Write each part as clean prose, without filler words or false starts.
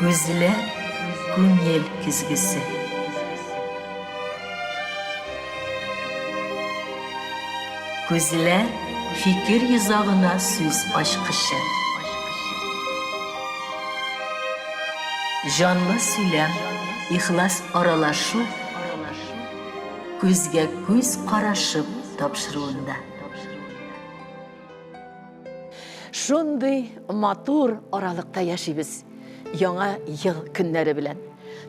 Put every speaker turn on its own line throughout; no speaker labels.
Көзілі күңел күзгісі. Көзілі fikir yüzağına söz aşkışı. Canlı söylem, ihlas aralaşu, көзге көз қарашып тапшыруында.
Шундай матур аралықта яшибіз. Яңа ел күннәре белән.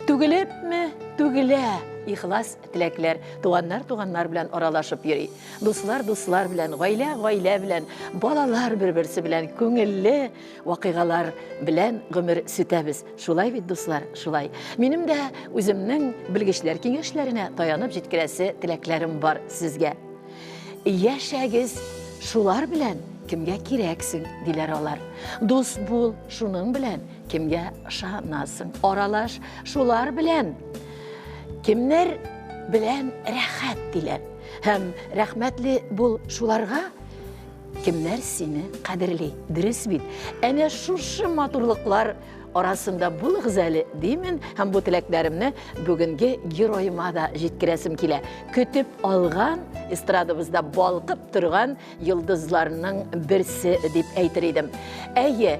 Түгелепме, түгелә. Ихлас тіләкләр, туганнар белән аралашып йөри. Дуслар белән, гаилә белән, балалар бер-берсе белән күңелле вакыйгалар белән гомер сүтәбез. Шулай бит, дуслар, шулай. Минем дә үземнең белгечләр киңәшләренә таянып җиткерәсе теләкләрем бар сезгә. Яшәгез шулар белән, кемгә кирәксең, диләр алар. Дус бул шуның белән, кемгә ышанасың. Аралаш шулар белән, кемнәр белән рәхәт диләр. Һәм рәхмәтле бул шуларга, кемнәр сине кадерли. Дөрес бит. Әнә шушы матурлыклар арасында булыгыз әле, димен, һәм бу теләкләремне бүгенге героема да җиткерәсем килә. Көтеп алган, эстрадабызда балкып торган йолдызларның берсе дип әйтер идем. Әйе,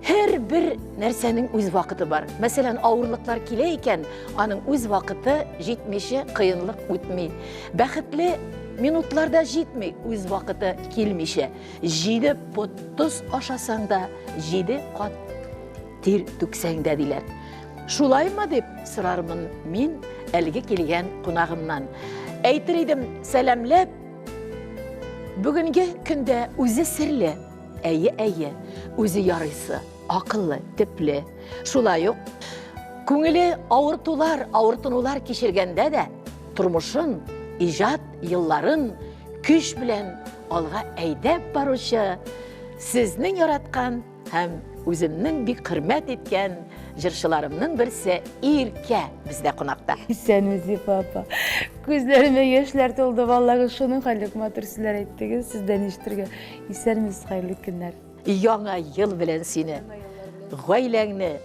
һәр бер нәрсәнең үз вакыты бар. Мәсәлән, авырлыклар килә икән, аның үз вакыты җитмичә кыенлык үтми. Бәхетле минутларда җитми, үз вакыты килмичә. 7 пот тоз ашасаң да, 7 кат тир түксәң дә диләр. Шулаймы дип сорармын мин әлеге килгән кунагымнан. Әйтер идем, сәламләп, бүгенге көндә үзе серле. Әйе, үзе ярыйсы, акыллы, төпле. Шулай ук, күңеле авыртынулар кичергәндә дә, тормышын, иҗат елларын көч белән алга әйдәп баручы, сезнең яраткан һәм үземнең бик хөрмәт иткән җырчыларымның берсе Иркә бездә кунакта.
Исәнмесез, папа. Күзләремә яшьләр тулды, валлагы шуның хәллек матур сүзләр әйттегез, сездән ишетергә. Исәнмесез, хәерле көннәр.
Яңа ел белән сине, гаиләңне,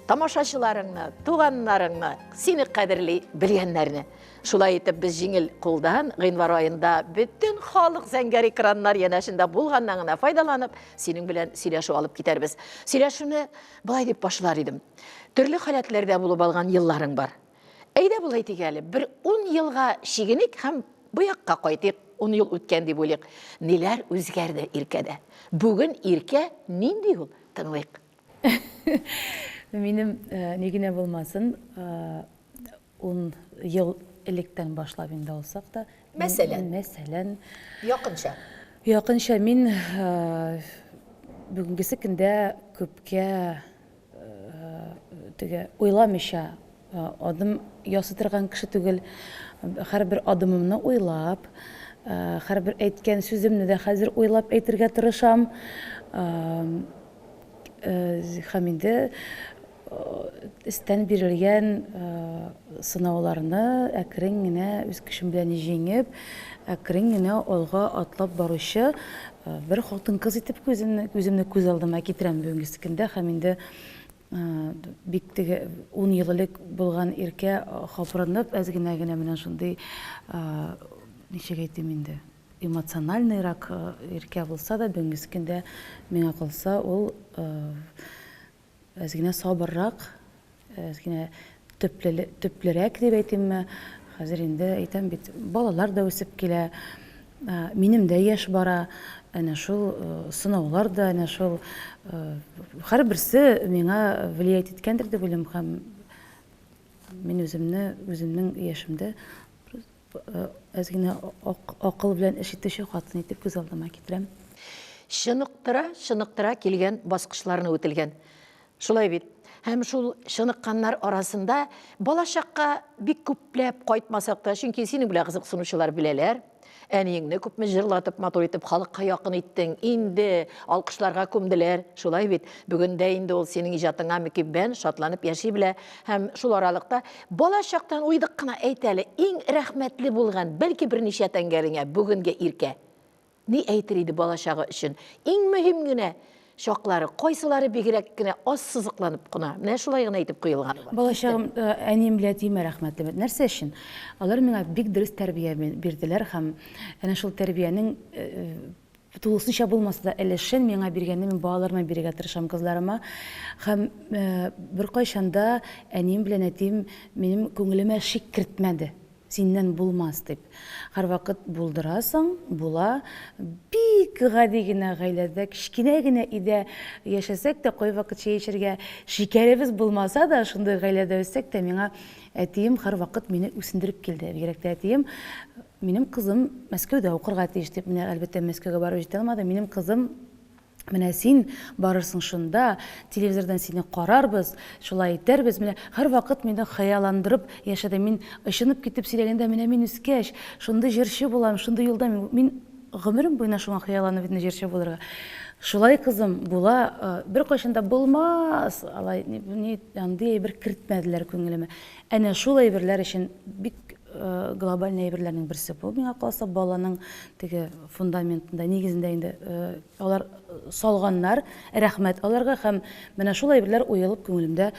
тамашачыларыңны, туганнарыңны, сине кадерли белгәннәрне. Шулай итеп без җиңел кулдан гыйнвар аенда бөтен халык зәңгәр экраннар янәшендә булганнан гына файдаланып, синең белән сөйләшү алып китәрбез. Сөйләшүне былай дип башлар идем. Төрле халәтләрдә булып алган елларың бар. Әйдә булай тик әле, бер 10 елга чигенек һәм бу якка кайтыйк. 10 ел үткән дип уйлыйк. Ниләр үзгәрде Иркәдә? Бүген Иркә нинди ул? Тыңлыйк.
Минем нигенә булмасын, 10 ел электән башлап инде алсак та, мәсәлән, якынча мин бүгенгесе көндә күпкә уйламыйча адым ясытырган кеше түгел, һәрбер адымымны уйлап, һәрбер әйткән сүземне дә хәзер уйлап әйтергә тырышам. Һәм инде истән бирелгән сынауларны әкрен генә үз көчем белән җиңеп, әкрен генә алга атлап баручы бер хатын-кыз итеп күземне күз алдыма китерәм бүгенгесе көндә. Һәм инде бик теге 10 ел элек булган Иркә хапырынып, әз генә менә шундый ничек әйтим инде, эмоциональныйрак Иркә булса да, бүгенгесе көндә миңа калса ул әзгенә сабыррак, әзгенә төплерәк дип әйтимме. Хәзер инде әйтәм бит, балалар да үсеп килә, минем дә яшь бара, әнә шул сынаулар да, әнә шул һәрберсе миңа влиять иткәндер дип уйлыйм. Һәм мин үземнең яшемдә әзгенә акыл белән эш итүче хатын итеп күз алдыма китерәм.
Шынықтыра килгән баскычларны үтелгән. Шулай бит. Һәм шул шыныкканнар арасында балачакка бик күпләп кайтмасак та, чөнки синең белән кызыксынучылар беләләр. Әниеңне күпме җырлатып, матур итеп халыкка якын иттең. Инде алкышларга күмделәр. Шулай бит. Бүгендә инде ул синең иҗатыңа мөкиббән шатланып яши белә. Һәм шул аралыкта балачактан уйдык кына әйт әле, иң рәхмәтле булган, бәлки берничә тәңгәреңә бүгенге Иркә. Ни әйтер иде балачагы өчен? Иң мөһим генә шоклары, койсылары бигрәк кенә аз сызыкланып кына. Менә шулай гына әйтеп куелганы бар.
Балачагым әнием белән тиме рәхмәтле. Нәрсә өчен? Алар миңа бик дөрес тәрбия бирделәр һәм әнә шул тәрбиянең тулысынча булмаса да өлешен миңа биргәнне мин балаларыма бирергә тырышам, кызларыма. Һәм беркайчан да әнием белән әтием минем күңелемә шик кертмәде. Синнән булмас дип. Һәрвакыт булдырасың, була. Бик гади генә гаиләдә, кичкенә генә өйдә яшәсәк тә, кай вакыт чәй эчәргә шикәребез булмаса да, шундый гаиләдә үссәк тә, миңа әтием һәрвакыт мине үсендереп килде. Бигрәк тә әтием, минем кызым Мәскәүдә укырга тиеш дип, менә әлбәттә Мәскәүгә барып җитә алмады. Минем кызым, менә син барырсың шунда, телевизордан сине карарбыз, шулай итәрбез. Менә һәрвакыт мине хыялландырып яшәде. Мин ышынып китеп сөйләгәндә, менә мин үскәч, шундый җырчы булам, шундый юлда мин гомерем буена шуңа хыялланып җырчы булырга. Шулай кызым була, бер кайчанда булмас, алай ни андый бер кертмәделәр күңелемә. Әнә шул әйберләр өчен бик глобаль әйберләрнең берсе бу. Миңа калса баланың теге фундаментында, нигезендә инде алар салганнар, рәхмәт аларга һәм менә шул әйберләр уелып күңелемдә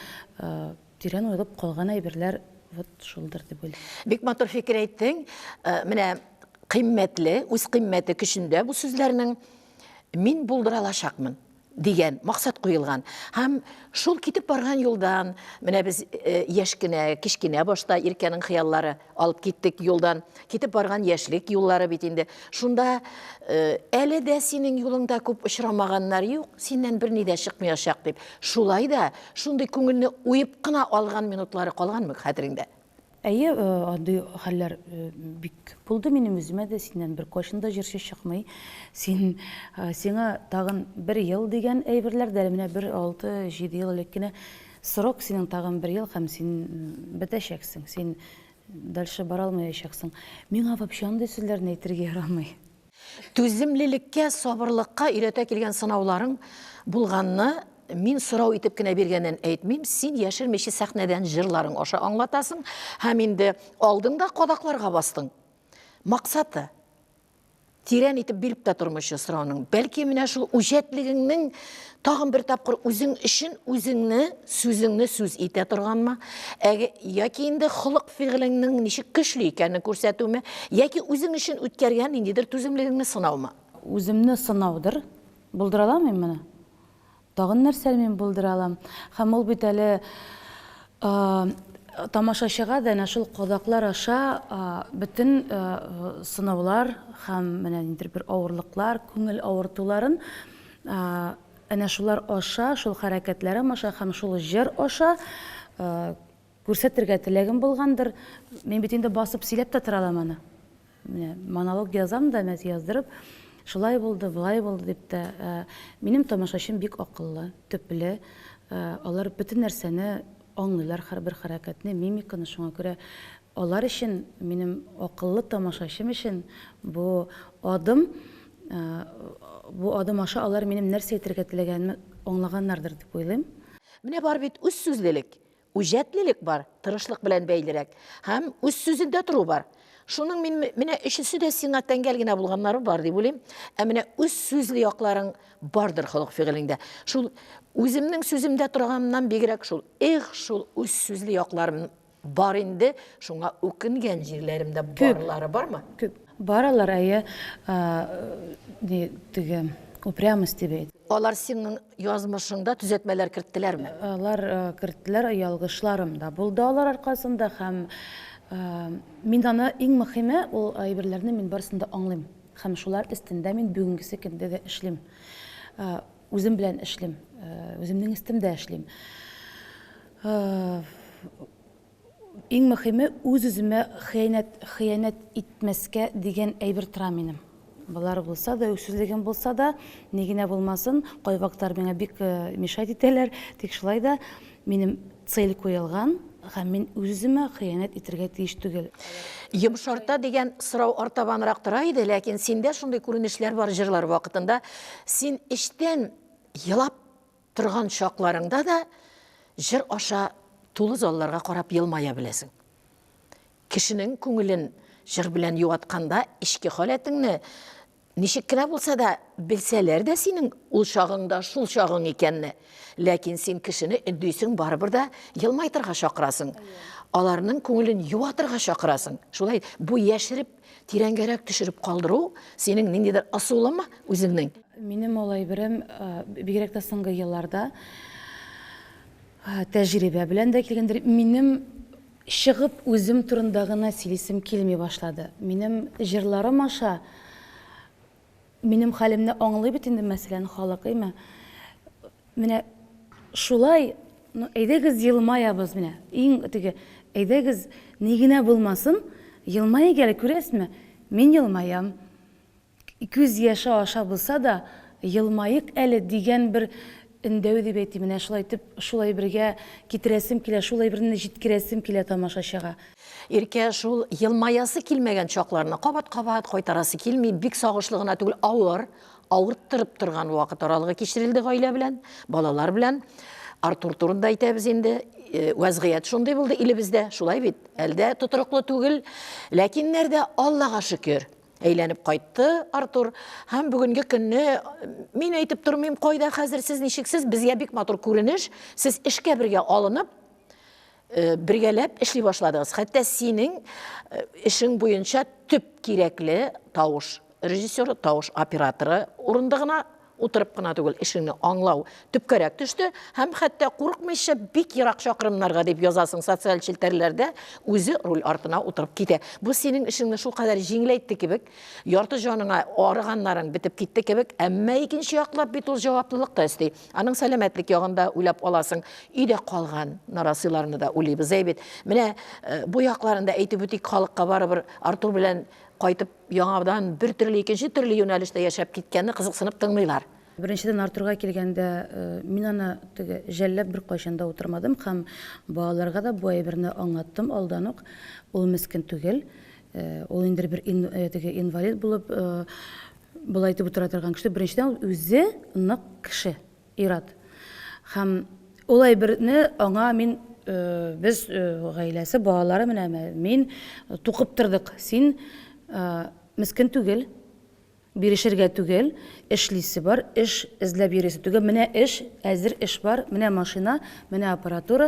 тирән уелып калган әйберләр вот шулдыр дип уйлыйм.
Бик матур фикер әйттең. Менә кыйммәтле, үз кыйммәте көчендә бу сүзләрнең мин булдыра алачакмын дигән максат куелган. Һәм шул китеп барган юлдан, менә без яшь кенә, кичкенә башта иркәнең хыяллары алып киттек юлдан, китеп барган яшьлек юллары бит инде. Шунда әле дә синең юлыңда күп очрамаганнар юк, синнән берни дә чыкмаячак дип. Шулай да шундый күңелне уеп кына алган минутлары калганмы хәтереңдә?
Әйе, андый хәлләр бик булды минем үземә дә, синнән бер кайчан да җырчы чыкмый. Сиңа тагын 1 ел дигән әйберләр дә менә 6-7 ел элек кенә срок, синең тагын 1 ел һәм син бетәчәксең. Син дальше бара алмаячаксың. Миңа вообще андый сүзләрне әйтергә ярамый.
Түземлелеккә, сабырлыкка өйрәтә килгән сынауларың булганны мин сорау итеп кенә биргәнен әйтмим. Син яшермичә сәхнәдән җырларың аша аңлатасың һәм инде алдыңда кадакларга бастың. Максаты тирән итеп биреп тә тормышы сорауның. Бәлки менә шул үҗәтлегеңнең тагын бер тапкыр үзең өчен сүзеңне сүз итә торганмы? Яки инде холык фигылеңнең ничек көчле икәнен күрсәтүме? Яки үзең өчен үткәргән ниндидер түземлегеңне сынаумы?
Үземне сынаудыр. Булдыра аламмын моны. Тагын нәрсә мин булдыра алам. Һәм ул бит әле тамашачыга да шул кадаклар аша бөтен сынаулар һәм менә ниндидер бер авырлыклар, күңел авыртуларын әнә шулар аша, шул хәрәкәтләрем аша һәм шул җыр аша күрсәтергә теләгем булгандыр. Мин бит инде басып сөйләп тә тора алам аны. Менә монолог язам да, мәз яздырып, шулай булды, булай булды дип тә. Минем тамашачым бик акыллы, төпле. Алар бөтен нәрсәне аңлыйлар, һәрбер хәрәкәтне, мимиканы. Шуңа күрә алар өчен, минем акыллы тамашачым өчен бу адым аша алар минем нәрсә әйтергә теләгәнне аңлаганнардыр дип уйлыйм.
Менә бар бит үз сүзлелек, үҗәтлелек бар, тырышлык белән бәйлерәк, һәм үз сүзендә тору бар. Шуның менә өчесе дә сиңа тәңгәл генә булганнары бар дип уйлыйм. Менә үз сүзле якларың бардыр холык фигылеңдә. Шул үземнең сүземдә торганнан бигрәк шул үз сүзле якларым бар инде. Шуңа үкенгән җирләремдә барлары бармы?
Күп. Баралар, әйе, теге упрямость дип әйт.
Алар синең язмышыңда төзәтмәләр керттеләрме?
Алар керттеләр, ялгышларым да булды алар аркасында һәм мин аны иң мөһиме ул әйберләрне мин барысын да аңлыйм. Һәм шулар өстендә мин бүгенге көндә дә эшлим. Үзем белән эшлим, үземнең өстемдә эшлим. Иң мөһиме үз-үземә хыянәт итмәскә дигән әйбер тора минем. Булар булса да, үсүзлегем булса да, ни генә булмасын, кай вакытлар миңа бик мешать итәләр, тик шулай да минем цель куелган. Һәм мин үземә хыянәт итәргә тиеш түгел.
Йомшарта дигән сорау артабанрак тора иде, ләкин синдә шундый күренешләр бар җырлар вакытында. Син эчтән елап торган чакларыңда да җыр аша тулы залларга карап елмая беләсең. Кешенең күңелен җыр белән юатканда ички халәтеңне Ничек кенә булса да, белсәләр дә синең ул чагыңда шул чагың икәнне. Ләкин син кешене өндисең барыбер да елмайтырга чакырасың. Аларның күңелен юатырга чакырасың. Шулай бу яшереп, тирәнгәрәк төшереп калдыру синең ниндидер асулымы үзеңнең?
Минем олай берем, бигрәк тә соңгы елларда тәҗрибә белән дә килгәндер. Минем чыгып үзем турында гына сөйлисем килми башлады. Минем җырларым аша минем хәлемне аңлый бит инде, мәсәлән, халык, әйме. Менә шулай, әйдәгез елмаябыз менә. Иң теге, әйдәгез ни генә булмасын, елмая гәле, күрәсезме? Мин елмаям. Күз яшы аша булса да, елмайык әле дигән бер өндәү дип әйтим. Менә шулай итеп, шулай бергә китерәсем килә, шулай берне җиткерәсем килә тамашачыга.
Иркә шул елмаясы килмәгән чакларны кабат-кабат кайтарасы килми, бик сагышлы гына түгел, авырттырып торган вакыт аралыгы кичерелде гаилә белән, балалар белән. Артур турында әйтәбез инде, вазгыять шундый булды илебездә, шулай бит. Әлдә тотырыклы түгел, ләкин нәрдә, Аллага шөкер. Әйләнеп кайтты Артур. Һәм бүгенге көнне мин әйтеп тормыйм, кайда хәзер сез ничексез, безгә бик матур күренеш, сез эшкә бергә алынып, бергәләп эшли башладыгыз. Хәтта синең эшең буенча төп кирәкле тавыш режиссеры, тавыш операторы урындыгына утырып кына түгел, эшеңне аңлау төпкәрәк төште. Һәм хәтта курыкмыйча бик ерак чакрымнарга дип язасың социаль челтәрләрдә, үзе роль артына утырып китә. Бу синең эшеңне шул кадәр җиңеләйтте кебек, ярты җаныңа арыганнарың бетеп китте кебек, әмма икенче яклап бит ул җаваплылык та өсти. Аның сәламәтлек ягында уйлап аласың, өйдә калган нарасыйларны да уйлыйбыз бит. Менә бу якларында әйтеп үтик, халыкка барыбер Артур белән кайтып яңадан бер төрле икенче төрле юнәлештә яшәп киткәнне кызыксынып тыңлыйлар.
Беренчедән Артурга килгәндә, мин аны теге жәлләп бер кайчанда утырмадым һәм балаларга да бу әйберне аңлаттым алдан ук. Ул мескен түгел. Ул инде бер теге инвалид булып, булай итеп утыра торган кеше. Беренчедән үзе нык кеше, ират. Һәм ул әйберне аңа мин без гаиләсе, балалары менә мин тукып тордык. Син мескен түгел, бирешергә түгел, эшлисе бар, эш эзләп йөрисе түгел. Менә эш, әзер эш бар, менә машина, менә аппаратура.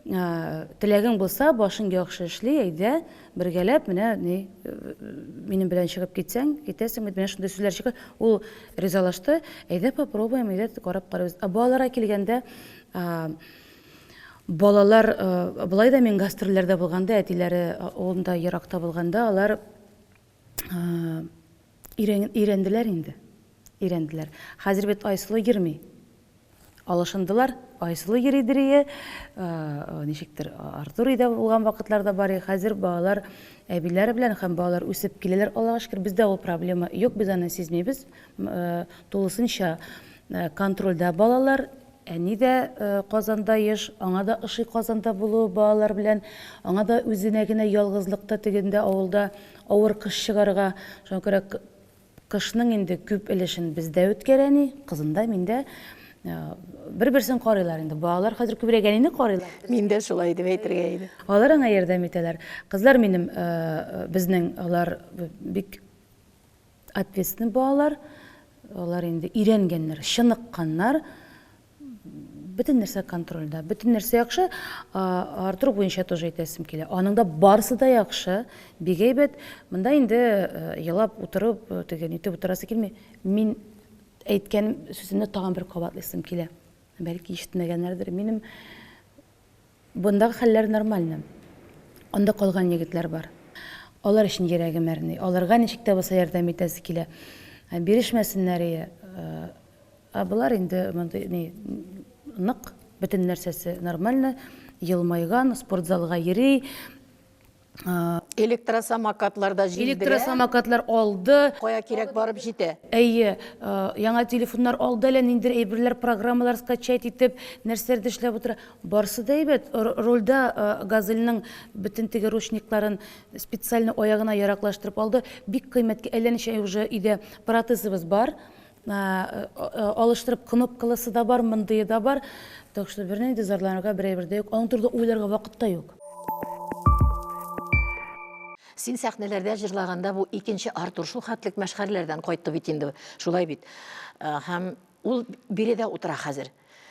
Теләгең булса, башың яхшы эшли, әйдә, бергәләп, менә минем белән чыгып китсәң, китәсең, менә шундый сүзләр чыга. Ул ризалашты. Әйдә попробуем, әйдә карап карабыз. Балаларга килгәндә, балалар булай да мин гастрольләрдә булганда, әтиләре онда еракта булганда, алар ирәнделәр инде. Ирәнделәр. Хәзер бит Айсылу йөрми. Алышындылар. Айсылу йөридер, ничектер, Артур өйдә булган вакытларда бар. Хәзер балалар әбиләре белән һәм балалар үсеп киләләр. Аллага шөкер, бездә ул проблема юк, без аны сизмибез. Тулысынча контрольдә балалар. Әни дә Казанда еш, аңа да ошый Казанда булу балалар белән, аңа да үзенә генә ялгызлыкта тегендә авылда авыр кыш чыгарга, шуңа күрә кышның инде күп өлешен бездә үткәрәни, кызында, миндә бер-берсен карыйлар инде. Балалар хәзер күбрәк әнине карыйлар.
Мин дә шулай дип әйтергә иде.
Алар аңа ярдәм итәләр. Кызлар минем безнең алар бик ответственный балалар. Алар инде өйрәнгәннәр, чыныкканнар. Бөтен нәрсә контрольдә, бөтен нәрсә яхшы. Артур буенча тоже әйтәсем килә. Аның да барысы да яхшы. Бик әйбәт. Монда инде елап утырып, тегән итеп утырасы килми. Мин әйткән сүземне тагын бер кабатлыйсым килә. Бәлки ишетмәгәннәрдер. Минем бундагы хәлләр нормальны. Анда калган егетләр бар. Алар өчен йөрәгем әрни. Аларга ничек тә булса ярдәм итәсе килә. Бирешмәсеннәр. Булар инде нык, бөтен нәрсәсе нормально, елмайган, спортзалга йөри.
Электросамокатларда җилдерә.
Электросамокатлар алды.
Кая кирәк барып җитә.
Әйе, яңа телефоннар алды әле, ниндер әйберләр, программалар скачать итеп, нәрсәләрдә эшләп утыра. Барсы да әйбәт. Рольдә Газельнең бөтен теге ручникларын специально аягына яраклаштырып алды. Бик кыйммәткә әйләнешә уже иде протезыбыз бар. Алыштырып кнопкалысы да бар, мындые да бар. Так что бернәй дә зарланырга берәйбер дә юк. Аның турында уйларга вакыт та юк.
Син сәхнәләрдә җырлаганда бу икенче Артур шул хәтлек мәшгәрьләрдән кайтты бит инде. Шулай бит. Һәм ул биредә утыра хәзер.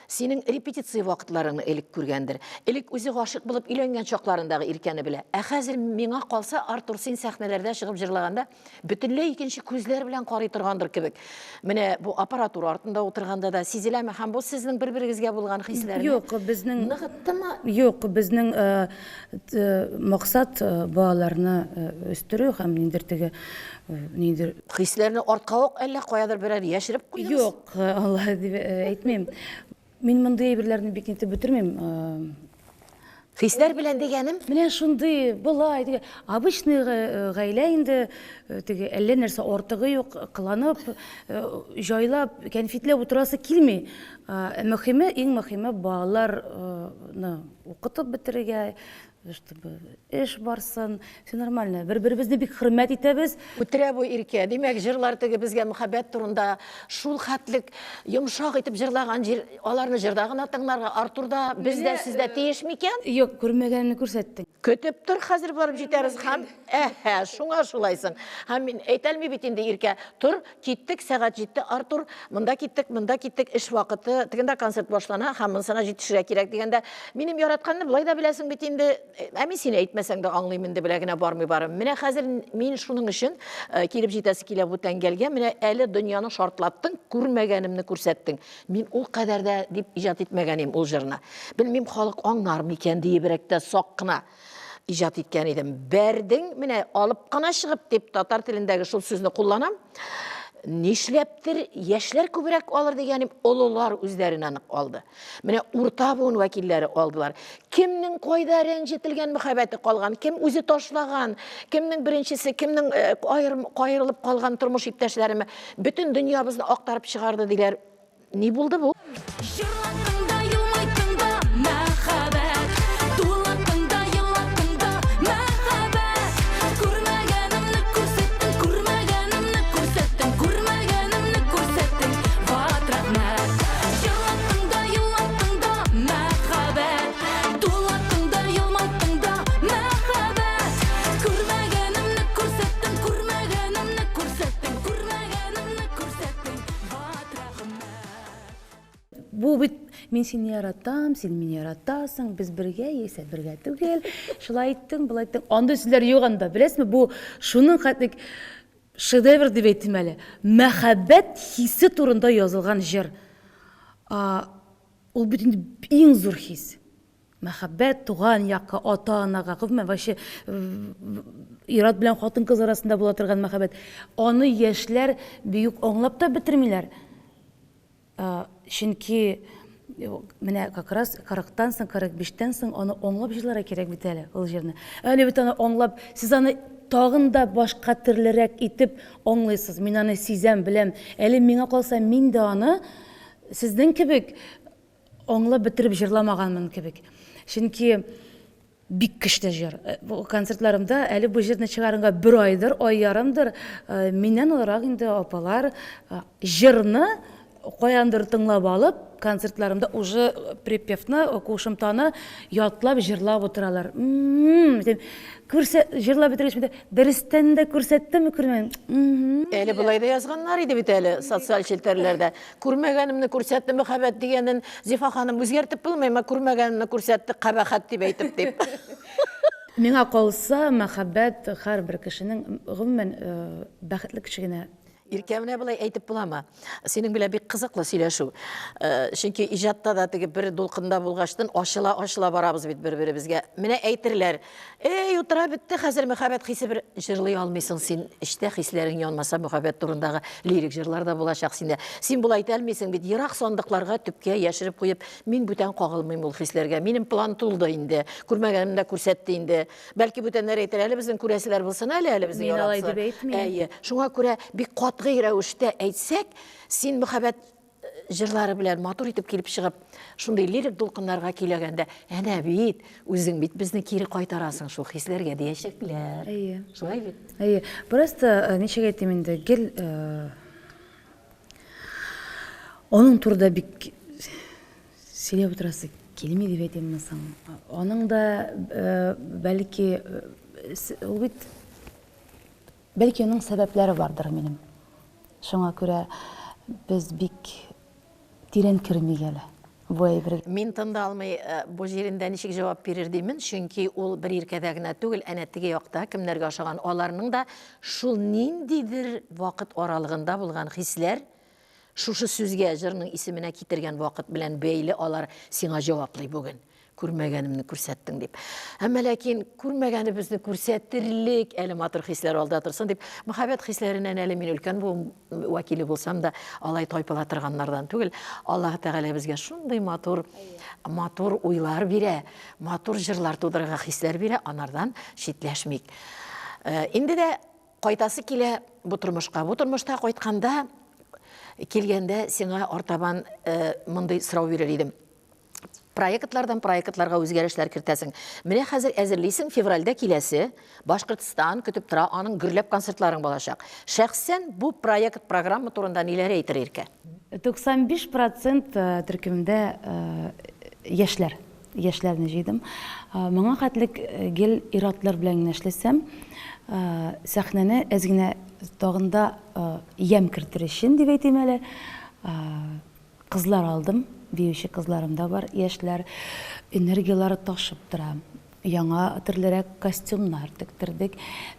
Синең репетиция вакытларыңны элек күргәндер. Элек үзе гашык булып өйләнгән чакларындагы иркәне белә. Хәзер миңа калса, Артур син сәхнәләрдә чыгып җырлаганда бөтенләй икенче күзләр белән карый торгандыр кебек. Менә бу аппаратура артында утырганда да сизеләме һәм бу сезнең бер-берегезгә булган хисләрне?
Юк, безнең
Ныгыттымы?
Юк, безнең максат балаларны үстерү һәм ниндер
Хисләрне артка ук әллә каядыр берәр яшереп куйдыңыз?
Юк, Алла дип әйтмим. Мин мондый әйберләрне бик итеп бетермим.
Хисләр белән дигәнем?
Менә шундый булай диге обычный гаилә инде теге әллә нәрсә артыгы юк, кыланып, җайлап, кәнфитләп утырасы килми. Мөһиме, иң мөһиме балаларны укытып бетерергә, чтобы эш барсын, все нормально. Бер-беребезне бик хөрмәт итәбез.
Үтерә бу иркә. Димәк, җырлар теге безгә мөхәббәт турында шул хәтлек йомшак итеп җырлаган җир, аларны җырда гына тыңларга Артурда бездә сездә тиеш микән?
Юк, күрмәгәнне күрсәттең.
Көтеп тор, хәзер барып җитәрбез һәм шуңа шулайсың. Һәм мин әйтәлми бит инде иркә, тур, киттек, сәгать җитте, Артур, монда киттек, эш вакыты, тегендә концерт башлана, һәм монысына җитешергә кирәк дигәндә, минем яратканны булай да беләсең бит инде, мин сине әйтмәсәң дә аңлыйм инде, беләгенә бармый барым. Менә хәзер мин шуның өчен килеп җитәсе килә бу тәңгәлгә, менә әле дөньяны шартлаттың, күрмәгәнемне күрсәттең. Мин ул кадәр дә дип иҗат итмәгәнем ул җырны. Белмим, халык аңлар микән диебрәк тә сак кына иҗат иткән идем. Бәрдең, менә алып кына чыгып дип татар телендәге шул сүзне кулланам. Нишләптер яшьләр күбрәк алыр дигәнем, олылар үзләренә нык алды. Менә урта буын вәкилләре алдылар. Кемнең кайда рәнҗетелгән мөхәббәте калган, кем үзе ташлаган, кемнең беренчесе, кемнең кайрылып калган тормыш иптәшләреме, бөтен дөньябызны актарып чыгарды диләр. Ни булды бу?
Бу бит мин сине яратам, син мине яратасың, без бергә яисә бергә түгел. Шулай иттең, булай иттең. Анда сүзләр юк анда. Беләсезме, бу шуның хәтлек шедевр дип әйтим әле. Мәхәббәт хисе турында язылган җыр. Ул бит инде иң зур хис. Мәхәббәт туган якка, ата-анага, күпме вообще ират белән хатын-кыз арасында була торган мәхәббәт. Аны яшьләр бик аңлап та бетермиләр. Чөнки менә как раз 40-тан соң, 45-тән соң аны аңлап җырларга кирәк бит әле ул җырны. Әле бит аны аңлап, сез аны тагын да башка төрлерәк итеп аңлыйсыз. Мин аны сизәм, беләм. Әле миңа калса, мин дә аны сезнең кебек аңлап бетереп җырламаганмын кебек. Чөнки бик көчле җыр. Бу концертларымда әле бу җырны чыгарырга 1 айдыр, ай ярымдыр миннән аларак инде апалар җырны каяндыр тыңлап алып, концертларымда уже припевны, кушымтаны ятлап җырлап утыралар. Җырлап бетергәч, дөрестән дә күрсәттемме, күрмәдем.
Әле булай да язганнар иде бит әле социаль челтәрләрдә. Күрмәгәнемне күрсәтте, мөхәббәт дигәнен Зифа ханым үзгәртеп булмыймы, күрмәгәнемне күрсәтте, кабахәт дип әйтеп дип.
Миңа калса, мәхәббәт һәрбер кешенең гомумән бәхетле кеше генә.
Иркә менә булай әйтеп буламы? Синең белән бик кызыклы сөйләшү. Чөнки иҗатта да теге бер дулкында булгаштан ачыла барабыз бит бер-беребезгә. Менә әйтерләр: "Эй, утыра бетте, хәзер мөхәббәт хисе бер җырлый алмыйсың син. Эштә хисләрең янмаса, мөхәббәт турындагы лирик җырлар да булачак синдә. Син булай әйтә алмыйсың бит, ерак сандыкларга төпкә яшереп куеп, мин бүтән кагылмыйм ул хисләргә. Минем план тулды инде. Күрмәгәнемдә күрсәтте инде. Бәлки бүтәннәр әйтер, әле безнең күрәселәр булсын, әле безнең
Мин алай
яратсы."
дип әйтмим.
Әйе, шуңа күрә бик катгый рәвештә әйтсәк, син мөхәббәт җырлары белән матур итеп килеп чыгып, шундый лирик дулкыннарга килгәндә, әнә бит, үзең бит безне кире кайтарасың шул хисләргә диячәкләр.
Әйе.
Шулай бит.
Әйе. Просто ничек әйтим инде, гел аның турында бик сөйләп утырасы килми дип әйтәм соң. Аның да бәлки ул бит Бәлки оның сәбәпләре бардыр минем. Шуңа күрә без бик тирән кірмегелі.
Мин тында алмай бу җирендә ничек җавап бирер димин, чөнки ул бер иркәдә генә түгел, әнә теге якта кемнәргә ошаган аларның да шул ниндидер вакыт аралыгында булган хисләр, шушы сүзгә җырның исеменә китергән вакыт белән бәйле алар сиңа җаваплый бүген. Күрмәгәнемне күрсәттең дип. Әмма ләкин күрмәгәнебезне күрсәтерлек әле матур хисләр алда торсын дип, мәхәббәт хисләреннән әле мин өлкән бу вәкиле булсам да, алай тайпыла торганнардан түгел, Аллаһ Тәгалә безгә шундый матур уйлар бирә, матур җырлар тудырырга хисләр бирә, анардан читләшмик. Инде дә кайтасы килә бу тормышка. Бу тормышта кайтканда, килгәндә сиңа артабан мондый сорау бирер идем. Проектлардан проектларга үзгәрешләр кертәсең. Менә хәзер әзерлисең, февральдә киләсе Башкортстан көтеп тора, аның гөрләп концертларын булачак. Шәхсән бу проект программа турында ниләр әйтер иркә?
95% төркемдә яшьләрне җыйдым. Моңа хәтлек гел иратлар белән эшләсәм, сәхнәне әзгенә тагында ям кертер өчен дип әйтим әле. Кызлар алдым. Биюче кызларым да бар, яшьләр, энергиялары ташып тора. Яңа төрлерәк костюмнар тектердек,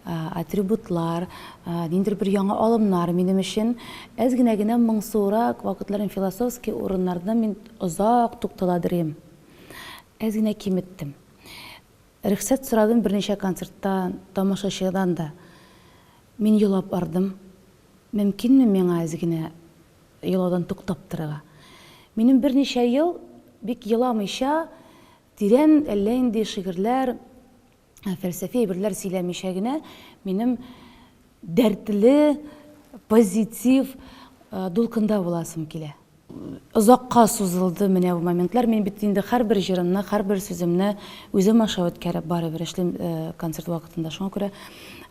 атрибутлар, ниндер бер яңа алымнар минем өчен. Әз генә моңсурак вакытларын философский урыннарда мин озак тукталадырым. Әз генә киметтем. Рөхсәт сорадым берничә концерттан, тамашачыдан да. Мин елап бардым. Мөмкинме миңа әз генә елаудан туктап торырга? Минем берничә ел бик еламыйча, тирән әллә инде шигырьләр, фәлсәфи әйберләр сөйләмичә генә, минем дәртле, позитив дулкында буласым килә. Озакка сузылды менә бу моментлар. Мин бит инде һәрбер җырымны, һәрбер сүземне үзем аша үткәреп барыбер эшлим концерт вакытында. Шуңа күрә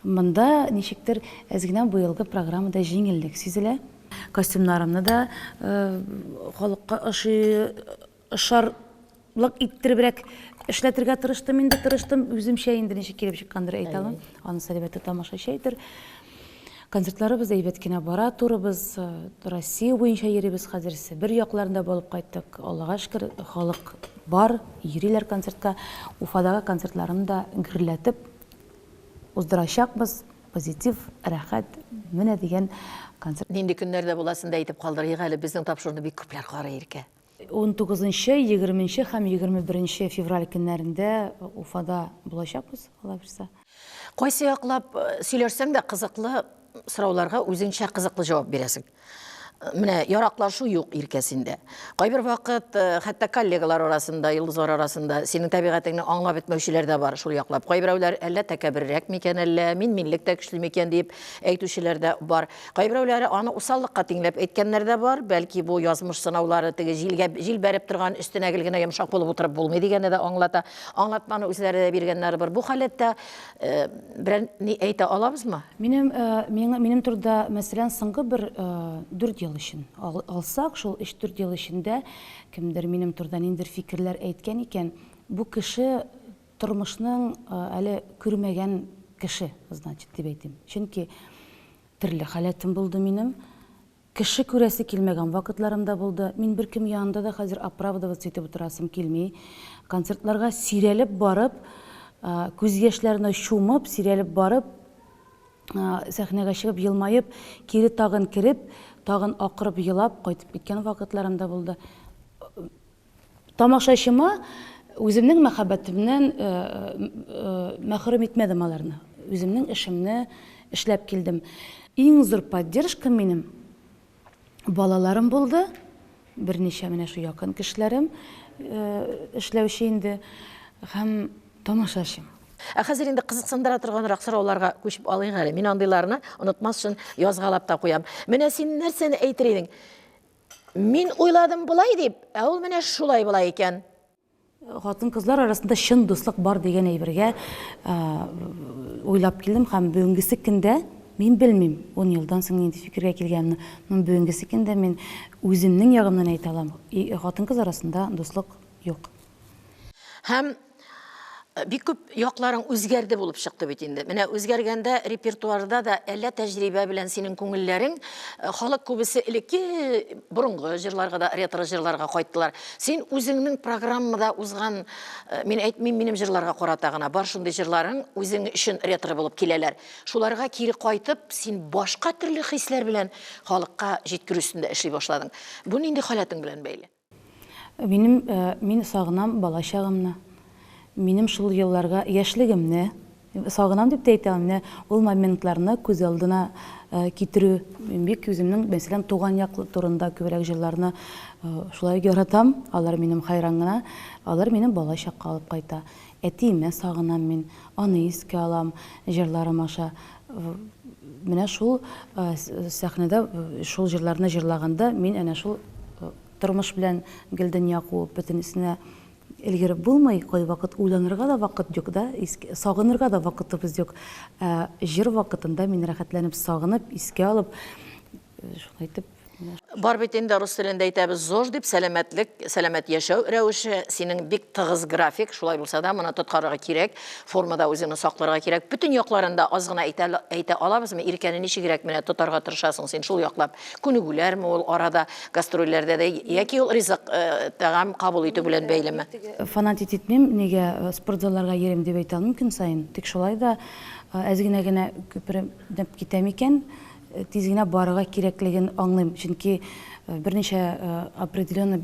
монда ничектер әз генә бу елгы программада җиңеллек сизелә. Костюмнарымны да халыкка ошарлык иттеребрәк эшләтергә тырыштым, инде тырыштым, үземчә инде ничек килеп чыккандыр әйтә алмыйм. Аны сәләбәте тамашачы әйтер. Концертларыбыз әйбәт кенә бара, турыбыз Россия буенча йөрибез хәзер. Бер якларында булып кайттык. Аллага шөкер, халык бар, йөриләр концертка. Уфадагы концертларны да гөрләтеп уздырачакбыз. Позитив, рәхәт, менә дигән концерт.
Нинди көннәрдә буласын да әйтеп калдырыйк әле, безнең тапшыруны бик күпләр карый иркә.
19-нчы, 20-нчы һәм 21-нче февраль көннәрендә Уфада булачакбыз, Алла бирсә.
Кайсы яклап сөйләрсәң дә кызыклы сорауларга үзеңчә кызыклы җавап бирәсең. Менә яраклашу юк иркәсендә. Кайбер вакыт хәтта коллегалар арасында, йолдызлар арасында синең табигатыңны аңлап бетмәүчеләр дә бар шул яклап. Кайберәүләр әллә тәкәбберрәк микән, әллә минлек тә көчле микән дип әйтүчеләр дә бар. Кайберәүләре аны усаллыкка тиңләп әйткәннәр дә бар. Бәлки бу язмыш сынаулары теге җил бәреп торган өстенә генә йомшак булып утырып булмый дигәнне дә аңлата. Аңлатманы үзләре дә биргәннәр бар. Бу халәттә берәр ни әйтә алабызмы?
Минем турда мәсәлән соңгы бер 4 үшін алсақ, шул 3-4 ел ішінде кемдер минем турда ниндер фикерләр әйткән икән, бу кеше тормышның әле күрмәгән кеше, значит, дип әйтим. Чөнки төрле халәтем булды минем. Кеше күрәсе килмәгән вакытларымда булды. Мин беркем янында да хәзер оправдываться итеп утырасым килми. Концертларга сирәлеп барып, күз яшьләренә чумып, сирәлеп барып, сәхнәгә чыгып елмаеп, кире тагын кирип, тагын акырып елап кайтып киткән вакытларымда булды. Тамашачыма үземнең мәхәббәтемнән мәхрүм итмәдем аларны. Үземнең эшемне эшләп килдем. Иң зур поддержка минем балаларым булды. Берничә менә шу якын кешеләрем эшләүче инде һәм тамашачым.
Хәзер инде кызыксындыра торганрак сорауларга күчеп алыйк әле. Мин андыйларны онытмас өчен язгалап та куям. Менә син нәрсәне әйтер идең? Мин уйладым булай дип, ә ул менә шулай була икән.
Хатын-кызлар арасында чын дуслык бар дигән әйбергә уйлап килдем һәм бүгенгесе көндә мин белмим, 10 елдан соң нинди фикергә килгәнне. Бүгенгесе көндә мин үземнең ягымнан әйтә алам. Хатын-кыз арасында дуслык юк.
Һәм Бик күп якларың үзгәрде булып чыкты бит инде. Менә үзгәргәндә репертуарда да әллә тәҗрибә белән синең күңелләрең халык күбесе элекке борынгы җырларга да ретро җырларга кайттылар. Син үзеңнең программада узган, мин әйтмим минем җырларга карата гына, бар шундый җырларың үзең өчен ретро булып киләләр. Шуларга кире кайтып, син башка төрле хисләр белән халыкка җиткерү өстендә эшли башладың. Бу нинди халатың белән бәйле?
Мин сагынам бала чагымны. Минем шул елларга яшьлегемне сагынам дип тә әйтә алмыйм. Ул моментларны күз алдына китерү, бик үземнең, мәсәлән, туган яклы турында күбрәк җырларны шулай яратам. Алар минем хайран гына, алар минем бала чакка алып кайта. Әтиемне сагынам мин, аны искә алам җырларым аша. Менә шул сәхнәдә шул җырларны җырлаганда мин әнә шул тормыш белән гел дөнья куып бөтенесенә илгереп булмый, кай вакыт уйланырга да вакыт юк да, сагынырга да вакытыбыз юк. Җыр вакытында мин рәхәтләнеп сагынып, искә алып, шулай итеп.
Бар бит инде рус телендә әйтәбез ЗОЖ дип, сәламәт яшәү рәвеше, синең бик тыгыз график, шулай булса да, моны тоткарга кирәк, формада үзеңне сакларга кирәк. Бүтән якларында аз гына әйтә алабызмы? Иркәне ничегрәк менә тотарга тырышасың син шул яклап? Күнегүләрме ул арада, гастрольләрдә дә, яки ул ризык тәгам кабул итү белән бәйлеме?
Фанат итмим, нигә спортзалларга йөрим дип әйтә алмыйм көн сайын. Тик шулай да әз генә күпереп китәм икән, тиз генә барырга кирәклеген аңлыйм. Чөнки берничә определенный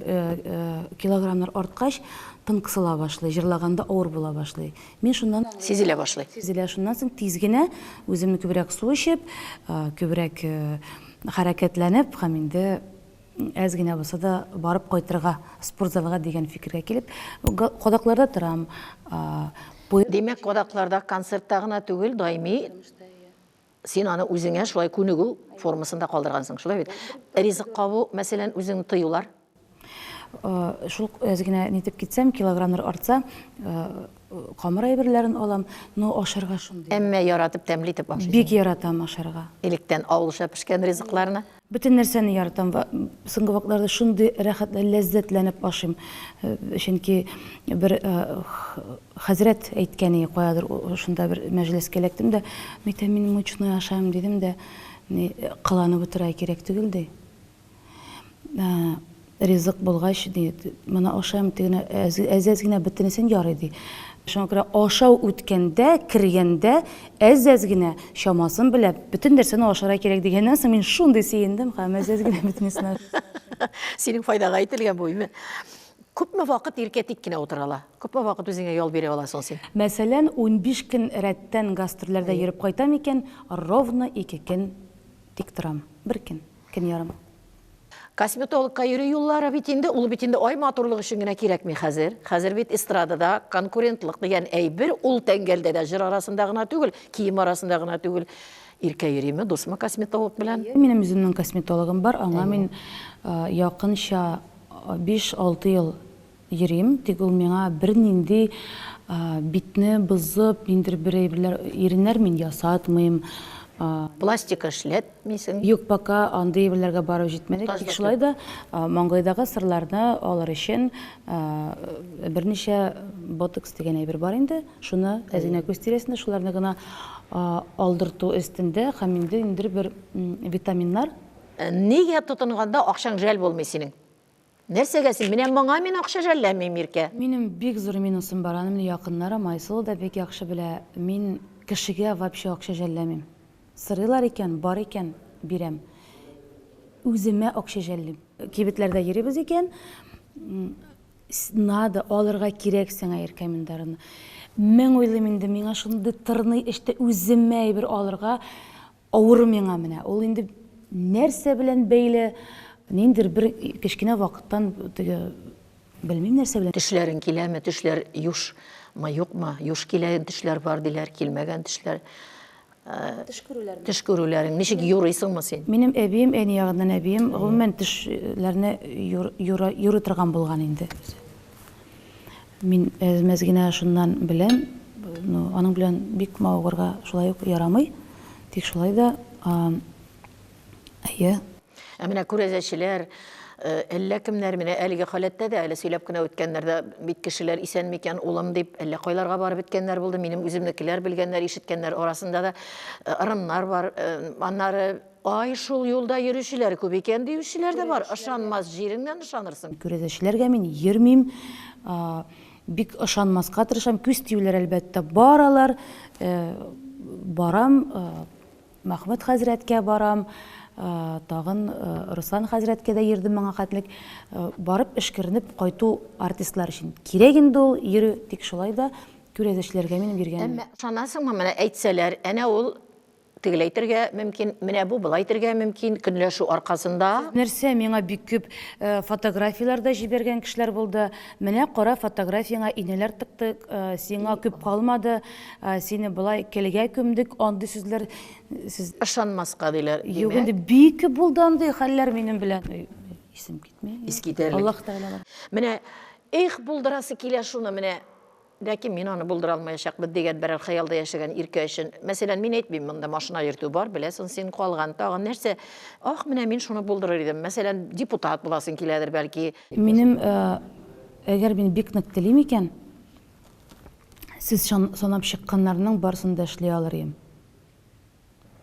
килограммнар арткач тын кысыла башлый, җырлаганда авыр була башлый. Мин шуннан
Сизелә башлый.
Шуннан соң тиз генә үземне күбрәк су эчеп, күбрәк хәрәкәтләнеп, һәм инде әз генә булса да барып кайтырга, спортзалга дигән фикергә килеп, кадакларда торам.
Демәк, кадакларда концертта гына түгел, даими син аны үзеңә шулай күнегү формасында калдыргансың, шулай бит. Ризык кабу, мәсәлән, үзеңне тыюлар.
Шул әз генә нитеп китсәм, килограммнар артса, камыр әйберләрен алам, но ашарга шундый.
Әмма яратып тәмле итеп ашыйсың.
Бик яратам ашарга.
Электән авылша пешкән ризыкларны.
Бөтен нәрсәне яратам. Соңгы вакытларда шундый рәхәт, ләззәтләнеп ашыйм. Чөнки бер хәзрәт әйткәне, каядыр шунда бер мәҗлескә эләктем дә, мин мучной ашам дидем дә, кыланып утыра кирәк түгел ди. Ризык булгач, моны ашам дигән әз генә бөтенесен ярый ди. Шуңа күрә ашау үткәндә, кергәндә әз генә чамасын беләп, бөтен нәрсәне ашарга кирәк дигәннән соң мин шундый сөендем, һәм әз генә бөтенесен.
Синең файдага әйтелгән бу име? Күпме вакыт иркә тик кенә утырала? Күпме вакыт үзеңә ял бирә аласың син?
Мәсәлән, 15 көн рәттән гастрольләрдә йөреп кайтам икән, ровно 2 көн тик торам. 1 көн ярым.
Косметологка йөрү юллары бит инде, ул бит инде ай матурлык өчен генә кирәкми хәзер. Хәзер бит эстрадада конкурентлык дигән әйбер ул тәңгәлдә дә җыр арасында гына түгел, кием арасында гына түгел. Иркә йөриме дусмы косметолог белән?
Минем үземнең косметологым бар, аңа мин якынча 5-6 ел йөрим. Тик ул миңа бернинди битне бозып, ниндер бер иреннәр мин ясатмыйм.
Пластика эшләтмисең.
Юк, пока андый әйберләргә барып җитмәдек. Тик шулай да маңгайдагы сырларны алыр өчен берничә ботокс дигән әйбер бар инде. Шуны әзенә күз тирәсендә шуларны гына алдырту өстендә һәм инде индер бер витаминнар.
Нигә тотынганда акчаң жәл булмый синең? Нәрсәгә син? Моңа мин акча жәлләмим, Иркә.
Минем бик зур минусым бар. Аның якыннарым Айсыл да бик яхшы белә. Мин кешегә вообще акча жәлләмим. Сырылар икән, бар икән, бирәм. Үземә акча жәллим. Кибетләрдә йөрибез икән, надо алырга кирәк сиңа Иркә миндарын. Мен уйлыйм инде, миңа шундый тырный эштә үземә әйбер алырга авыр миңа менә. Ул инде нәрсә белән бәйле, ниндер бер кечкенә вакыттан белмим нәрсә белән.
Тешләрен киләме, тешләр юшмы, юкмы? Юш килә, тешләр бар диләр, килмәгән тешләр. Теш күрүләрен ничек юрыйсыңмы син?
Минем әбием, әни ягыннан әбием, гомумән тешләрне юрый торган булган инде. Мин мәзгенә шуннан беләм, аның белән бик мавыгырга шулай ук ярамый. Тик шулай да әйе.
Менә күрәзәчеләр, Әллә кемнәр менә әлеге халәттә дә, әле сөйләп кенә үткәннәрдә бит кешеләр исән микән, улым дип, әллә кайларга барып беткәннәр булды, минем үземнекеләр белгәннәр, ишеткәннәр арасында да ырымнар бар, аннары ай шул юлда йөрүчеләр күп икән диючеләр дә бар, ышанмас җиреңнән ышанырсың.
Күрәзәчләргә мин йөрмим, бик ышанмаска тырышам, күз тиюләр әлбәттә баралар, барам, Мәхмүд хәзрәткә барам, тагын Руслан хәзрәткә дә йөрдем моңа хәтлек, барып эшкеренеп кайту артистлар өчен кирәк инде ул йөрү, тик шулай да күрәзәчләргә минем йөргәнем.
Әмма ышанасыңмы, менә әйтсәләр, әнә ул тегеләйтергә мөмкин, менә бу былайтергә мөмкин, көнләшү аркасында.
Нәрсә, миңа бик күп фотографиялар да җибәргән кешеләр булды. Менә кара фотографияңа инәләр тыктык, сиңа күп калмады, сине былай келгә күмдек, андый сүзләр сез
Ышанмаска диләр.
юк инде бик күп булды андый хәлләр минем белән. Исем китми.
Искитәрлек.
Аллаһ Тәгалә.
Менә их булдырасы килә шуны менә. Ләкин мин аны булдыра алмаячакбыз дигән берәр хыялда яшәгән иркә өчен. Мәсәлән, мин әйтмим, монда машина йөртү бар, беләсең, син калган тагын нәрсә. Ах, менә мин шуны булдырыр идем. Мәсәлән, депутат буласың киләдер бәлки.
Минем әгәр мин бик нык телим икән, сез санап чыкканнарның барысын да эшли алыр идем.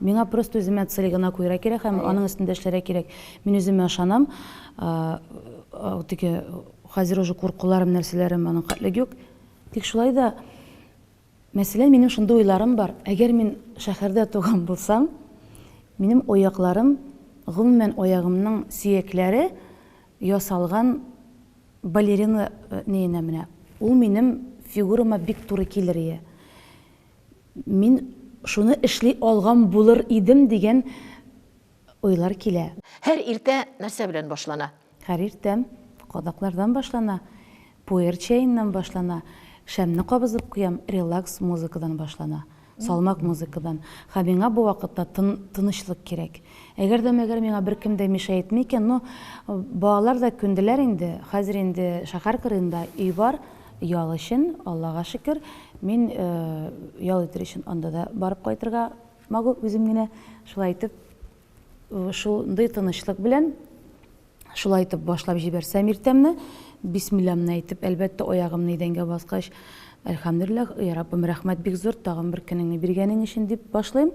Миңа просто үземә цель гына куйра кирәк һәм аның өстендә эшләргә кирәк. Мин үземә ышанам. Теге хәзер уже куркуларым, нәрсәләрем аның хәтлек юк. Тик шулай да, мәсәлән, минем шундый уйларым бар. Әгәр мин шәһәрдә туган булсам, минем аякларым, гомумән аягымның сөякләре ясалган балерина нейенә менә. Ул минем фигурама бик туры килер иде. Мин шуны эшли алган булыр идем дигән уйлар килә.
Һәр иртә нәрсә белән башлана?
Һәр иртәм кадаклардан башлана, пуэр чәйеннән башлана, шәмне кабызып куям, релакс музыкадан башлана, салмак музыкадан. Һәм миңа бу вакытта тынычлык кирәк. Әгәр миңа беркем дә мишә итми икән, но балалар да күнделәр инде, хәзер инде шәһәр кырында өй бар, ял өчен, Аллага шөкер, мин ял итер өчен анда да барып кайтырга магу үзем генә шулай итеп, шундый тынычлык белән шулай итеп башлап җибәрсәм иртәмне, бисмилләмне әйтеп, әлбәттә аягымны идәнгә баскач, әлхәмдүлиллаһ, я Раббым, рәхмәт бик зур, тагын бер көнеңне биргәнең өчен дип башлыйм.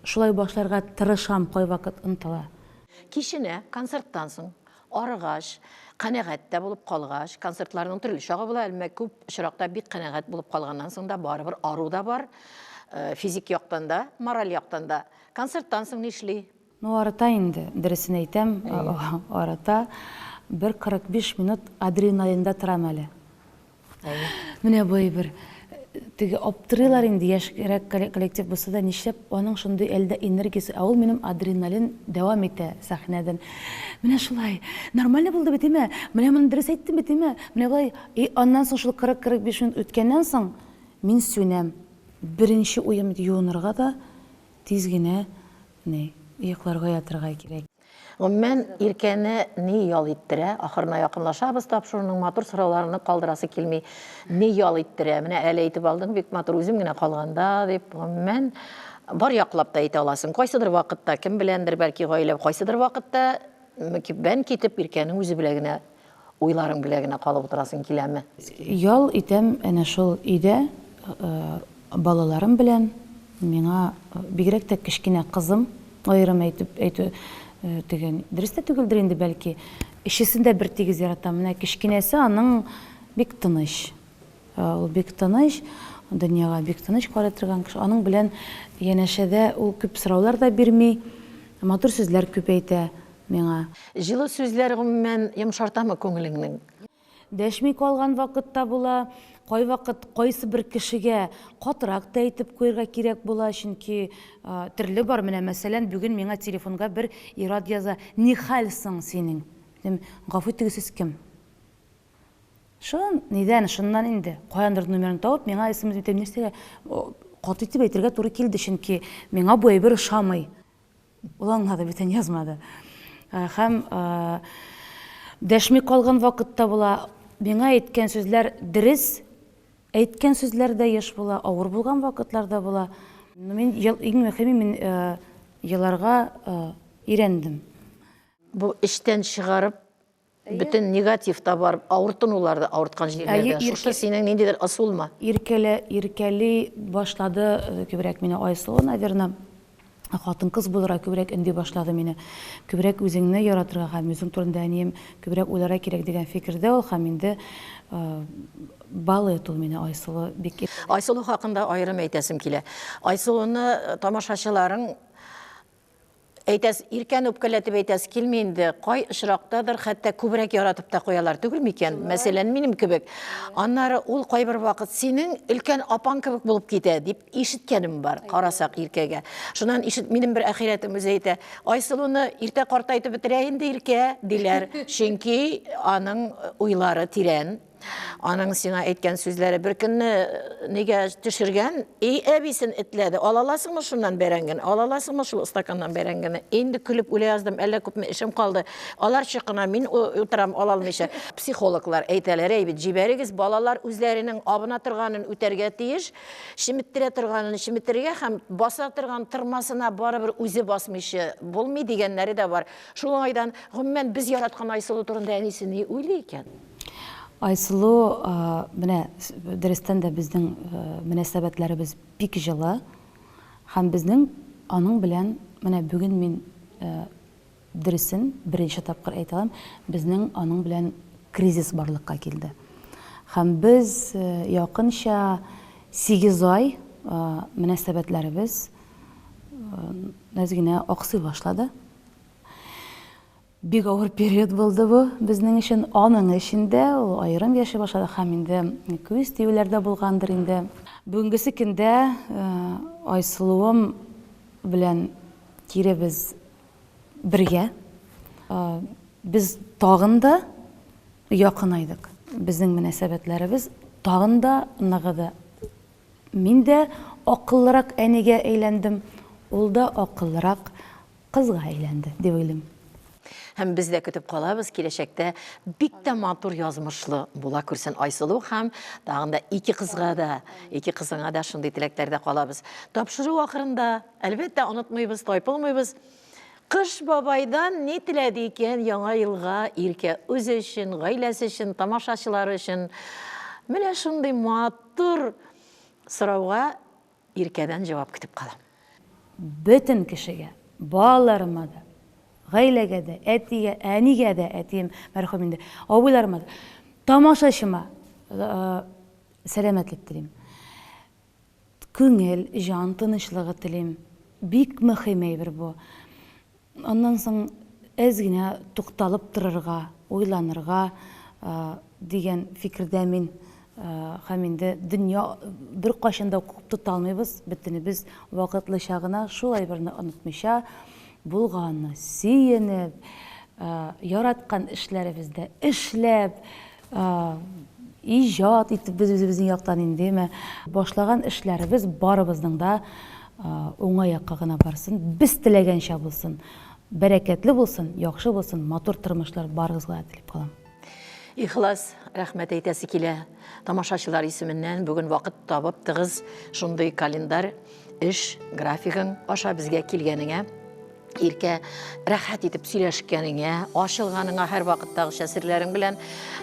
Шулай башларга тырышам, кайвакыт ынтыла.
Киченә концерттан соң арыгач, канәгать тә булып калгач, концертларның төрле чагы була, әлмә күп очракта бик канәгать булып калганнан соң да барыбер ару да бар, физик яктан да, мораль яктан да. Концерттан соң нишли?
Ну, арата инде, дөресен әйтәм, арата 1-45 минут адреналинда торам әле. Менә бу бер теге аптырыйлар инде, яшьрәк коллектив булса да, нишләп аның шундый әлдә энергиясе, ул минем адреналин дәвам итә сәхнәдән. Менә шулай, нормально булды бит, менә моны дөрес әйттем бит, менә булай. Аннан соң шул 40-45 минут үткәннән соң мин сүнәм. Беренче уем юынырга да тиз генә йокларга ятырга кирәк.
Гомумән, иркәне ни ял иттерә? Ахырына якынлашабыз, тапшыруның матур сорауларны калдырасы килми. Ни ял иттерә? Менә әле әйтеп алдың, бик матур үзем генә калганда дип, гомумән бар яклап та әйтә аласың. Кайсыдыр вакытта кем беләндер, бәлки гаилә, кайсыдыр вакытта бән китеп иркәнең үзе белән генә, уйларың белән генә калып утырасың киләме?
Ял итәм әнә шул өйдә балаларым белән. Миңа бигрәк тә кечкенә кызым, аерым әйтү тегән дөрестә түгелдер инде бәлки. Ишесендә бер тигез яратам. Менә кечкенәсе аның бик тыныч. Ул бик тыныч, дөньяга бик тыныч карый торган кеше. Аның белән янәшәдә ул күп сораулар да бирми, матур сүзләр күп әйтә миңа.
Җылы сүзләр гомумән йомшартамы күңелеңнең?
Дәшми калган вакытта була, кай вакыт кайсы бер кешегә катырак та әйтеп куярга кирәк була, чөнки төрле бар. Менә мәсәлән, бүген миңа телефонга бер ирад яза: "Ни хәлсең синең?" Дим, "Гафу итегез, кем?" Нидән, шуннан инде. Каяндыр номерын табып, миңа исемне әйтеп, нәрсәгә каты итеп әйтергә туры килде, чөнки миңа бу әйбер ошамый. Ул аңлады, бүтән язмады. Һәм дәшми калган вакытта була, миңа әйткән сүзләр дөрес, әйткән сүзләр дә еш була, авыр булган вакытларда була. Мин иң мөһиме, мин еларга өйрәндем.
Бу эштән чыгарып, бөтен негатив та барып, авыртынуларды авырткан җирләрдә. Шушы синең ниндидер ысулмы?
Иркәли башлады күбрәк мине Айсылу, наверное, хатын-кыз булырга күбрәк инде башлады мине. Күбрәк үзеңне яратырга һәм үзең турында әнием күбрәк уйларга кирәк дигән фикердә ул һәм инде балы ул мине Айсылу бик.
Айсылу хакында аерым әйтәсем килә. Айсылуны тамашачыларың әйтәс, иркән үпкәләтеп әйтәс килми инде, кай очрактадыр хәтта күбрәк яратып та куялар түгел микән? Мәсәлән, минем кебек. Аннары ул кайбер вакыт синең өлкән апаң кебек булып китә дип ишеткәнем бар, карасак иркәгә. Шуннан минем бер әхирәтем үзе әйтә, Айсылуны иртә картайтып бетерә инде иркә диләр, чөнки аның уйлары тирән. Аның сиңа әйткән сүзләре бер көнне нигә төшергән, әбисен этләде. Алаласыңмы шуннан бәрәнгән? Алаласыңмы шул стаканнан бәрәнгән? Инде күлеп уйлый яздым, әллә күпме эшем калды. Алар чыкына мин утырам алалмыйча. Психологлар әйтәләр, бит җибәрегез, балалар үзләренең абына торганын үтәргә тиеш, шимиттерә торганын шимиттергә һәм баса торган тырмасына барыбер үзе басмыйча булмый дигәннәре дә бар. Шулайдан гомумән без яраткан Айсылу турында әнисе ни уйлый икән?
Айсылу, менә дөрестән дә безнең мөнәсәбәтләребез бик җылы һәм безнең аның белән менә бүген мин дөресен беренче тапкыр әйтәм, безнең аның белән кризис барлыкка килде. Һәм без якынча 8 ай мөнәсәбәтләребез нәзгенә аксый башлады. Бик авыр период булды бу безнең өчен, аның эчендә ул аерым яши башлады һәм инде күз тиюләрдә булгандыр инде. Бүгенгесе көндә Айсылуым белән кире без бергә. Без тагын да якынайдык. Безнең мөнәсәбәтләребез тагын да ныгыды. Мин дә акыллырак әнигә әйләндем, ул да акыллырак кызга әйләнде дип уйлыйм.
Һәм без дә көтеп калабыз киләчәктә бик тә матур язмышлы була күрсен Айсылу һәм тагын да ике кызга да, ике кызыңа да шундый теләкләрдә калабыз. Тапшыру ахырында әлбәттә онытмыйбыз, тайпылмыйбыз. Кыш бабайдан ни теләде икән яңа елга иркә үзе өчен, гаиләсе өчен, тамашачылары өчен? Менә шундый матур сорауга иркәдән җавап көтеп калам.
Бөтен кешегә, балаларыма да, гаиләгә дә, әтигә, әнигә дә, әтием мәрхүм инде, абыйларыма да, тамашачыма сәламәтлек телим. Күңел, җан тынычлыгы телим. Бик мөһим әйбер бу. Аннан соң әз генә тукталып торырга, уйланырга дигән фикердә мин һәм инде дөнья бер кайчан да күп тота алмыйбыз, бөтенебез вакытлыча гына шул әйберне онытмыйча булганны сөенеп, яраткан эшләребездә эшләп, иҗат итеп без үзебезнең яктан инде башлаган эшләребез барыбызның да уңай якка гына барсын, без теләгәнчә булсын, бәрәкәтле булсын, яхшы булсын, матур тормышлар барыгызга теләп калам.
Ихлас рәхмәт әйтәсе килә. Тамашачылар исеменнән бүген вакыт табып тыгыз шундый календар эш графигын аша безгә килгәнеңә, иркә рәхәт итеп сөйләшкәнеңә, ачылганыңа һәр вакыттагыча серләрең белән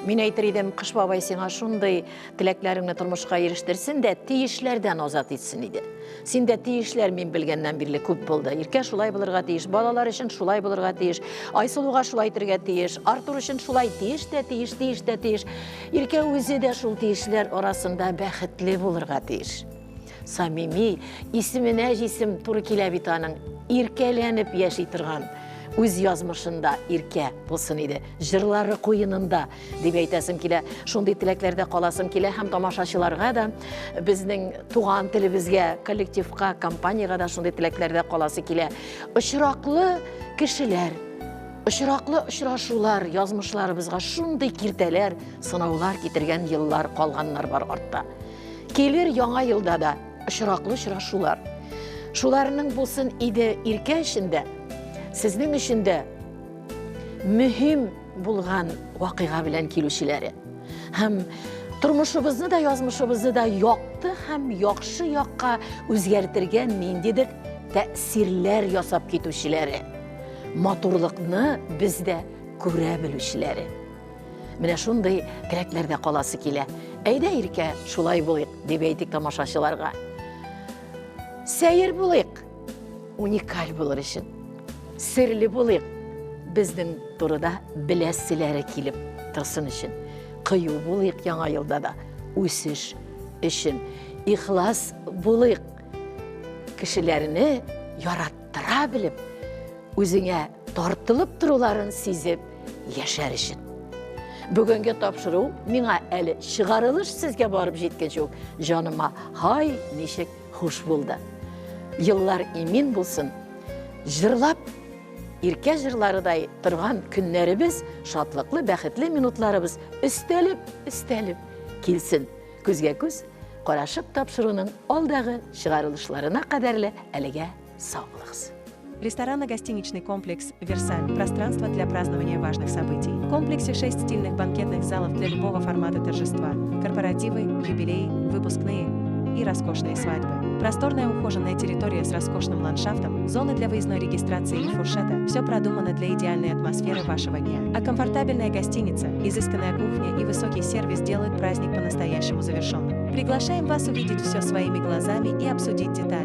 мин әйтер идем, Кыш бабай сиңа шундый теләкләреңне тормышка ирештерсен дә, тиешләрдән азат итсен иде. Синдә тиешләр мин белгәннән бирле күп булды. Иркә шулай булырга тиеш, балалар өчен шулай булырга тиеш, Айсылуга шулай итәргә тиеш, Артур өчен шулай тиеш тә тиеш. Иркә үзе дә шул тиешләр арасында бәхетле булырга тиеш. Самими, исеменә җисем туры килә бит аның, иркәләнеп яши торган, үз язмышында иркә булсын иде, җырлары куенында дип әйтәсем килә. Шундый теләкләрдә каласым килә һәм тамашачыларга да, безнең туган телебезгә, коллективка, компанияга да шундый теләкләрдә каласы килә. Очраклы кешеләр, очраклы очрашулар, язмышларыбызга шундый киртәләр, сынаулар китергән еллар калганнар бар артта. Келер яңа елда да очраклы очрашулар. Шуларның булсын иде иркә эшендә, сезнең эшендә мөһим булган вакыйга белән килүчеләре. Һәм тормышыбызны да, язмышыбызны да якты һәм яхшы якка үзгәртергә ниндидер тәэсирләр ясап китүчеләре. матурлыкны бездә күрә белүчеләре. Менә шундый теләкләрдә каласы килә. Әйдә иркә, шулай булыйк, дип әйтик тамашачыларга. Сәер булыйк, уникаль булыр өчен. Серле булыйк, безнең турыда беләселәре килеп торсын өчен. Кыю булыйк яңа елда да, үсеш өчен. Ихлас булыйк, кешеләрне яраттыра белеп, үзеңә тартылып торуларын сизеп яшәр өчен. Бүгенге тапшыру миңа әле чыгарылыш сезгә барып җиткәнче үк җаныма һай ничек хуш булды. Еллар имин булсын, җырлап, иркә җырларыдай торган көннәребез, шатлыклы, бәхетле минутларыбыз өстәлеп килсен. Күзгә күз, карашып тапшыруның алдагы чыгарылышларына кадәрле әлегә сау булыгыз.
Ресторанно-гостиничный комплекс «Версаль» – пространство для празднования важных событий. В комплексе 6 стильных банкетных залов для любого формата торжества, корпоративы, юбилеи, выпускные и роскошные свадьбы. Просторная ухоженная территория с роскошным ландшафтом, зоны для выездной регистрации и фуршета – все продумано для идеальной атмосферы вашего дня. А комфортабельная гостиница, изысканная кухня и высокий сервис делают праздник по-настоящему завершенным. Приглашаем вас увидеть все своими глазами и обсудить детали.